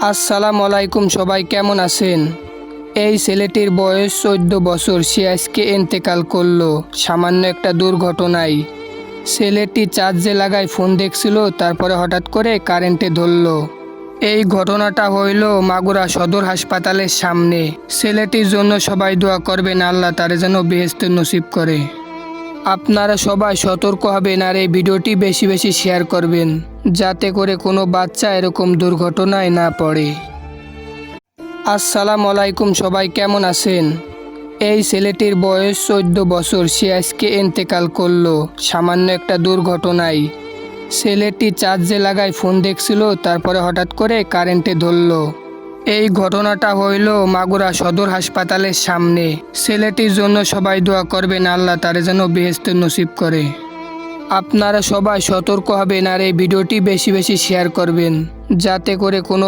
আসসালামু আলাইকুম, সবাই কেমন আছেন? এই ছেলেটির বয়স 14 বছর। সে আজকে ইন্তেকাল করলো সামান্য একটা দুর্ঘটনায়। ছেলেটি চার্জে লাগায় ফোন দেখছিল, তারপরে হঠাৎ করে কারেন্টে ধরলো। এই ঘটনাটা হইল মাগুরা সদর হাসপাতালের সামনে। ছেলেটির জন্য সবাই দোয়া করবেন, আল্লাহ তারে যেন বেহেশত নসিব করে। আপনারা সবাই সতর্ক হবেন আর এই ভিডিওটি বেশি বেশি শেয়ার করবেন, যাতে করে কোনো বাচ্চা এরকম দুর্ঘটনায় না পড়ে। আসসালামু আলাইকুম, সবাই কেমন আছেন? এই ছেলেটির বয়স 14 বছর। সে আজকে ইন্তেকাল করলো সামান্য একটা দুর্ঘটনায়। ছেলেটি চার্জে লাগায় ফোন দেখছিল, তারপরে হঠাৎ করে কারেন্টে ধরলো। এই ঘটনাটা হইল মাগুরা সদর হাসপাতালের সামনে। ছেলেটির জন্য সবাই দোয়া করবেন, আল্লাহ তারে যেন বেহেশত নসিব করে। আপনারা সবাই সতর্ক হবেন আর এই ভিডিওটি বেশি বেশি শেয়ার করবেন, যাতে করে কোনো